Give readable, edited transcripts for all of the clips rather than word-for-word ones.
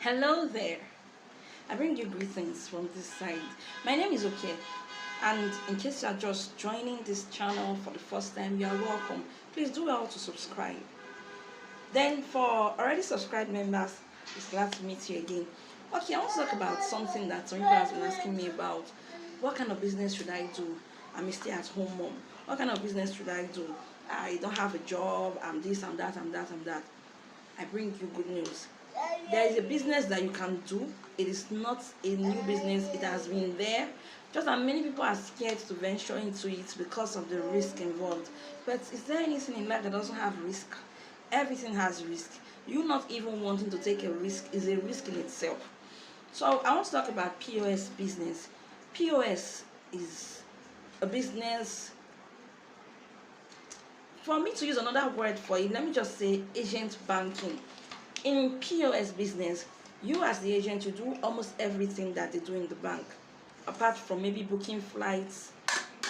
Hello there. I bring you greetings from this side. My name is Okay, and in case you are just joining this channel for the first time, you are welcome. Please do well to subscribe. Then, for already subscribed members, it's glad to meet you again. Okay, I want to talk about something that some people have been asking me about. What kind of business should I do? I'm a stay-at-home mom. What kind of business should I do? I don't have a job. I'm this, I'm that, I'm that, I'm that. I bring you good news. There is a business that you can do. It is not a new business. It has been there. Just that many people are scared to venture into it because of the risk involved. But is there anything in life that doesn't have risk? Everything has risk. You not even wanting to take a risk is a risk in itself. So I want to talk about POS business. POS is a business. For me to use another word for it, let me just say agent banking. In POS business, you as the agent, you do almost everything that they do in the bank, apart from maybe booking flights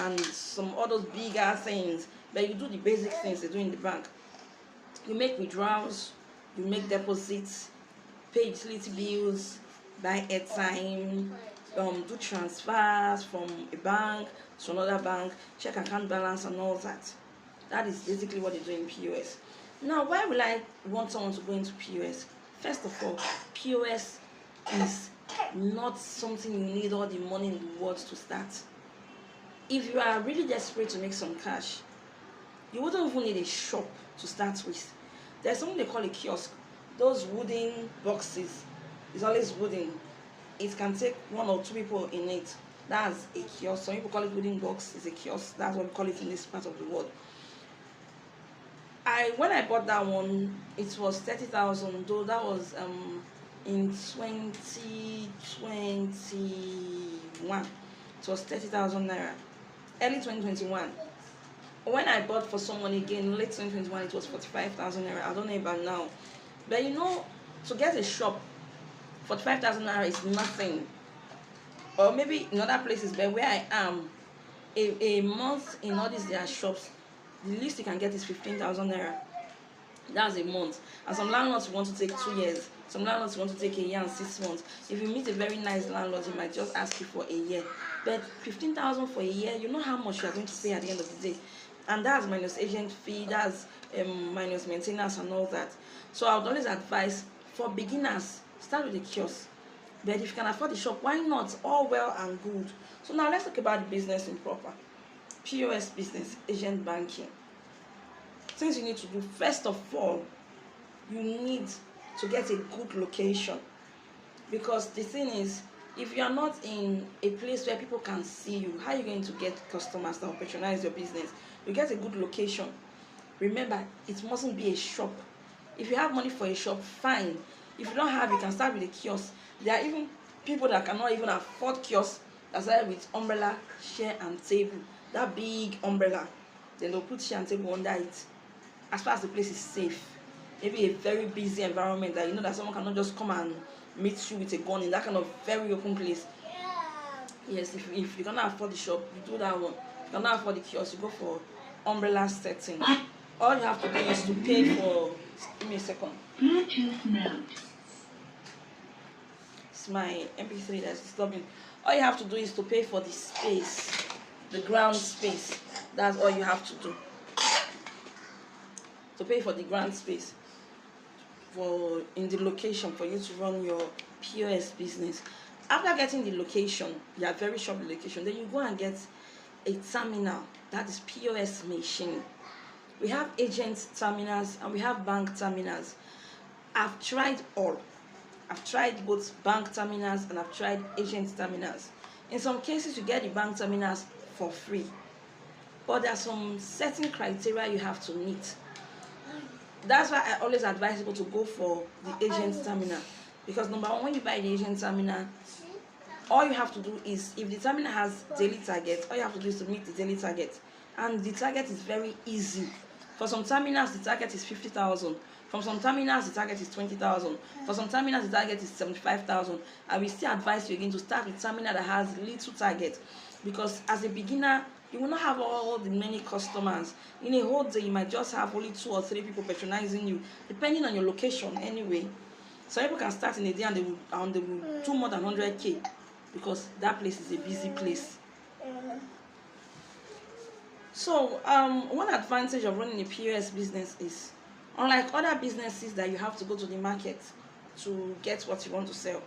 and some other bigger things, but you do the basic things they do in the bank. You make withdrawals, you make deposits, pay utility bills, buy airtime, do transfers from a bank to another bank, check account balance and all that. That is basically what they do in POS. Now, why will I want someone to go into POS? First of all, POS is not something you need all the money in the world to start. If you are really desperate to make some cash, you wouldn't even need a shop to start with. There's something they call a kiosk. Those wooden boxes, it's always wooden. It can take one or two people in it. That's a kiosk. Some people call it wooden box. It's a kiosk. That's what we call it in this part of the world. When I bought that one, it was 30,000. Though that was in 2021. It was 30,000 naira. Early 2021. When I bought for someone again, late 2021, it was 45,000 naira. I don't know about now, but to get a shop, 45,000 naira is nothing. Or maybe in other places, but where I am, a month in all these their shops, the least you can get is 15,000 naira. That's a month. And some landlords want to take 2 years. Some landlords want to take a year and 6 months. If you meet a very nice landlord, he might just ask you for a year. But 15,000 for a year, you know how much you are going to pay at the end of the day. And that's minus agent fee, that's minus maintenance and all that. So I would always advise, for beginners, start with a kiosk. But if you can afford the shop, why not? All well and good. So now let's talk about the business in proper. POS business, agent banking. Things you need to do, first of all, you need to get a good location. Because the thing is, if you are not in a place where people can see you, how are you going to get customers that will patronize your business? You get a good location. Remember, it mustn't be a shop. If you have money for a shop, fine. If you don't have, you can start with a kiosk. There are even people that cannot even afford kiosks that start with umbrella, chair and table. That big umbrella, then they'll put chair and table under it. As far as the place is safe, maybe a very busy environment that you know that someone cannot just come and meet you with a gun in that kind of very open place. Yes, if you cannot afford the shop, you do that one. If you cannot afford the kiosk, you go for umbrella setting. All you have to do is to pay for. Give me a second. It's my MP3 that's disturbing. All you have to do is to pay for the space, the ground space. That's all you have to do. To pay for the ground space in the location for you to run your POS business. After getting the location, you are very sure of the location, then you go and get a terminal, that is POS machine. We have agent terminals and we have bank terminals. I've tried all. I've tried both bank terminals and I've tried agent terminals. In some cases, you get the bank terminals for free, but there are some certain criteria you have to meet. That's why I always advise people to go for the agent terminal, because number one, when you buy the agent terminal, all you have to do is, if the terminal has daily target, all you have to do is to meet the daily target, and the target is very easy. For some terminals, the target is 50,000. From some terminals, the target is 20,000. For some terminals, the target is 75,000. I will still advise you again to start with terminal that has little target, because as a beginner, you will not have all the many customers. In a whole day, you might just have only 2 or 3 people patronizing you, depending on your location anyway. Some people can start in a day and they will do more than 100K because that place is a busy place. So one advantage of running a POS business is, unlike other businesses that you have to go to the market to get what you want to sell,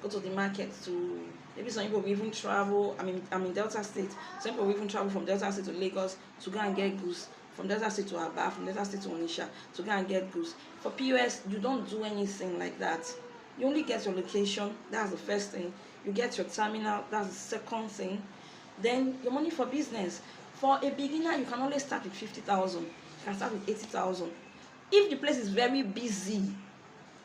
go to the market to, maybe some people will even travel. I'm in Delta State. Some people will even travel from Delta State to Lagos to go and get goods, from Delta State to Aba, from Delta State to Onitsha to go and get goods. For POS, you don't do anything like that. You only get your location, that's the first thing. You get your terminal, that's the second thing. Then your money for business. For a beginner, you can always start with 50,000. You can start with 80,000. If the place is very busy,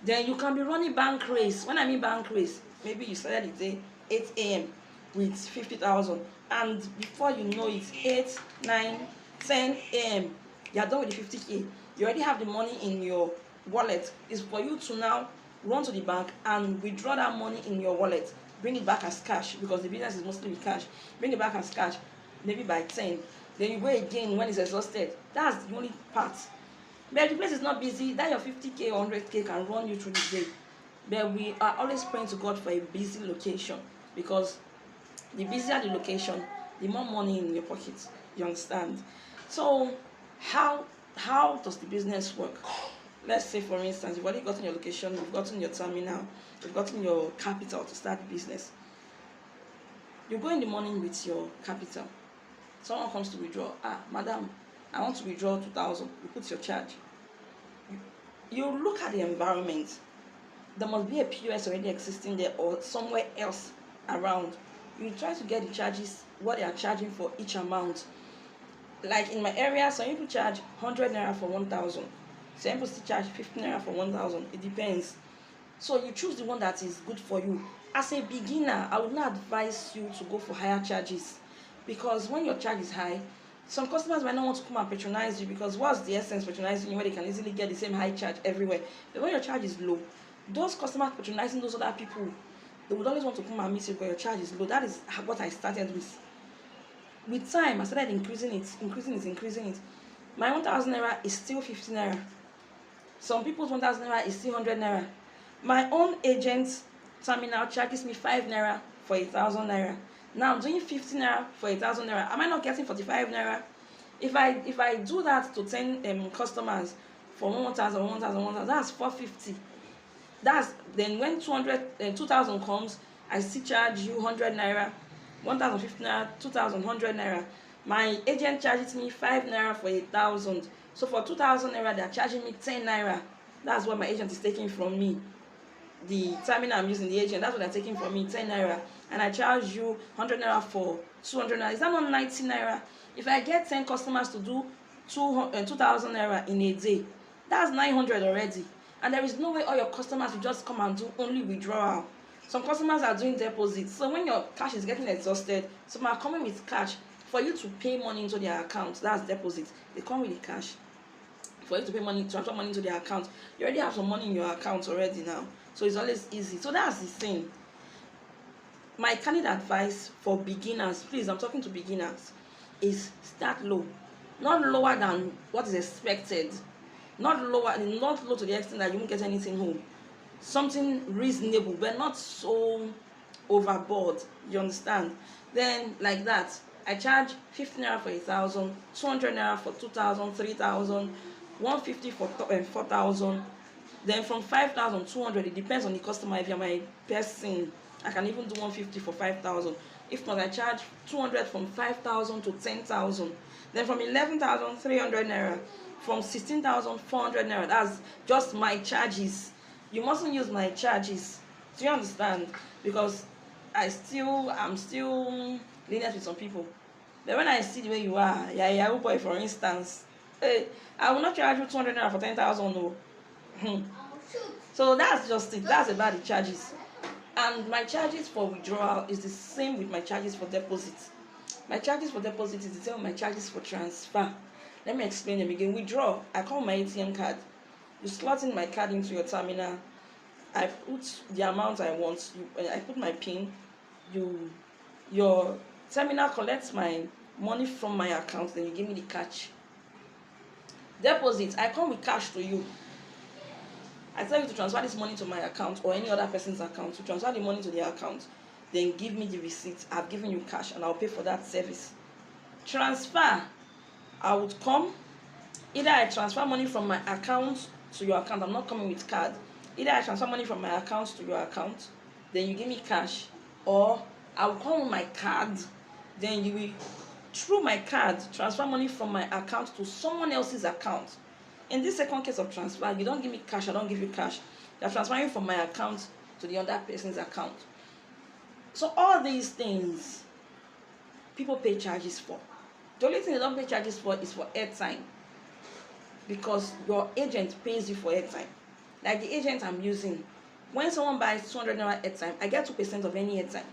then you can be running bank race. When I mean bank race, maybe you started the day 8 a.m. with 50,000, and before you know it, 8, 9, 10 a.m. you are done with the 50K. You already have the money in your wallet. It's for you to now run to the bank and withdraw that money in your wallet, bring it back as cash, because the business is mostly with cash. Bring it back as cash, maybe by 10. Then you go again when it's exhausted. That's the only part. But if the place is not busy, that your 50K or 100K can run you through the day. But we are always praying to God for a busy location, because the busier the location, the more money in your pocket. You understand? So how does the business work? Let's say, for instance, you've already gotten your location, you've gotten your terminal, you've gotten your capital to start the business. You go in the morning with your capital. Someone comes to withdraw. Madam, I want to withdraw 2,000. You put your charge. You look at the environment. There must be a POS already existing there or somewhere else around. You try to get the charges, what they are charging for each amount. Like in my area, some people charge 100 naira for 1,000. Some people still charge 50 naira for 1,000. It depends. So you choose the one that is good for you. As a beginner, I would not advise you to go for higher charges, because when your charge is high, some customers might not want to come and patronize you, because what's the essence patronizing you when they can easily get the same high charge everywhere? But when your charge is low, those customers patronizing those other people, they would always want to come and meet you because your charge is low. That is what I started with. With time, I started increasing it. My 1,000 naira is still 50 naira. Some people's 1,000 naira is still 100 naira. My own agent terminal charges me 5 naira for 1,000 naira. Now I'm doing 50 naira for 1,000 naira. Am I not getting 45 naira? If I do that to 10 customers for 1,000, that's 450. That's then when 2,000 comes, I still charge you 100 naira, 1,050 naira, 2,100 naira. My agent charges me 5 naira for 1,000. So for 2,000 naira, they're charging me 10 naira. That's what my agent is taking from me. The terminal I'm using, the agent, that's what they're taking from me, 10 naira. And I charge you 100 naira for 200 naira. Is that not 90 naira? If I get 10 customers to do 2,000 naira in a day, that's 900 already. And there is no way all your customers will just come and do only withdrawal. Some customers are doing deposits. So when your cash is getting exhausted, some are coming with cash for you to pay money into their account. That's deposit. They come with the cash for you to pay money, transfer money into their account. You already have some money in your account already now, so it's always easy. So that's the thing. My candid advice for beginners, please, I'm talking to beginners, is start low. Not lower than what is expected. Not low to the extent that you won't get anything home. Something reasonable, but not so overboard. You understand? Then like that, I charge 50 naira for 1,000, 200 naira for 2,000, 3,000, 150 for 4,000. Then from 5,200, it depends on the customer. If you're my person, I can even do 150 for 5,000. If not, I charge 200 from 5,000 to 10,000. Then from 11,300 naira, from 16,400 naira. That's just my charges. You mustn't use my charges. Do you understand? Because I'm still lenient with some people. But when I see the way you are, Yahoo boy, for instance, hey, I will not charge you 200 naira for 10,000. No. So that's just it. That's about the charges. And my charges for withdrawal is the same with my charges for deposit. My charges for deposit is the same with my charges for transfer. Let me explain them again. Withdraw, I call my ATM card. You slot in my card into your terminal. I put the amount I want. I put my PIN. Your terminal collects my money from my account. Then you give me the cash. Deposit, I come with cash to you. I tell you to transfer this money to my account or any other person's account, to transfer the money to their account, then give me the receipt. I've given you cash and I'll pay for that service. Transfer, I would come. Either I transfer money from my account to your account. I'm not coming with card. Either I transfer money from my account to your account, then you give me cash, or I will come with my card, then you will, through my card, transfer money from my account to someone else's account. In this second case of transfer, you don't give me cash, I don't give you cash. You're transferring from my account to the other person's account. So all these things, people pay charges for. The only thing they don't pay charges for is for airtime, because your agent pays you for airtime. Like the agent I'm using, when someone buys 200 naira airtime, I get 2% of any airtime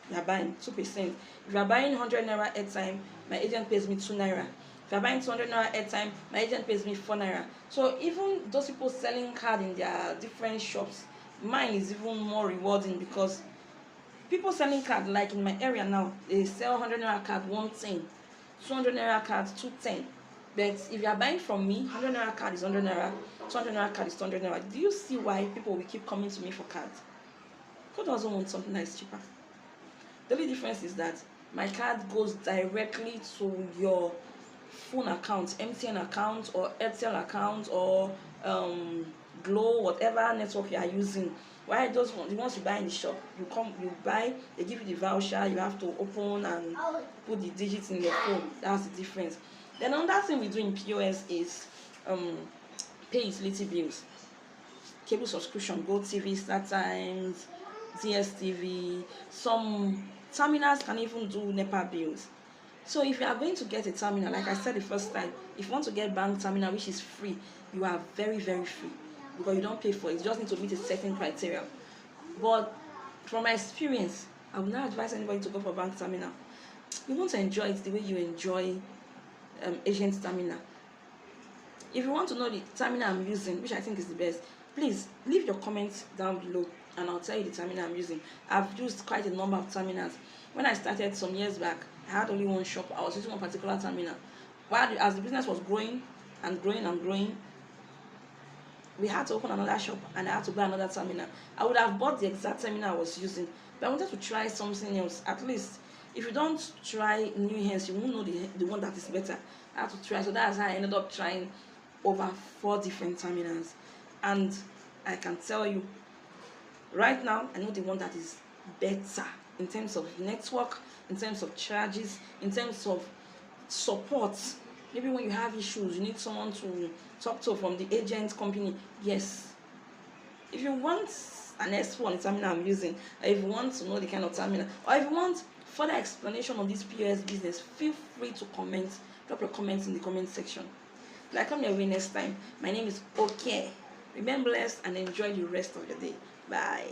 you are buying. 2%. If you are buying 100 naira airtime, my agent pays me 2 naira. If you are buying 200 naira airtime, my agent pays me 4 naira. So even those people selling card in their different shops, mine is even more rewarding, because people selling card, like in my area now, they sell 100 naira card 110, 200 naira card 210. But if you are buying from me, 100 naira card is 100 naira, 200 naira card is 200 naira. Do you see why people will keep coming to me for cards? Who doesn't want something that is cheaper? The only difference is that my card goes directly to your phone account, MTN account or Airtel account or Glow, whatever network you are using. Why those ones, the ones you buy in the shop, you come, you buy, they give you the voucher, you have to open and put the digits in your phone. That's the difference. Then another thing we do in POS is pay utility bills, cable subscription, GoTV, StarTimes, DSTV. Some terminals can even do NEPA bills. So if you are going to get a terminal, like I said the first time, if you want to get bank terminal, which is free, you are very, very free, because you don't pay for it. You just need to meet a certain criteria. But from my experience, I would not advise anybody to go for bank terminal. You want to enjoy it the way you enjoy agent terminal. If you want to know the terminal I'm using, which I think is the best, please leave your comments down below and I'll tell you the terminal I'm using. I've used quite a number of terminals. When I started some years back, I had only one shop. I was using one particular terminal. But as the business was growing and growing and growing, we had to open another shop and I had to buy another terminal. I would have bought the exact terminal I was using, but I wanted to try something else. At least, if you don't try new hands, you won't know the one that is better. I had to try. So that's how I ended up trying over 4 different terminals. And I can tell you, right now, I know the one that is better in terms of network, in terms of charges, in terms of support. Maybe when you have issues, you need someone to talk to from the agent company. Yes. If you want an expo on the terminal I'm using, or if you want to know the kind of terminal, or if you want further explanation on this POS business, feel free to comment. Drop your comments in the comment section. Till I come your way next time, my name is Okay. Remain blessed and enjoy the rest of your day. Bye.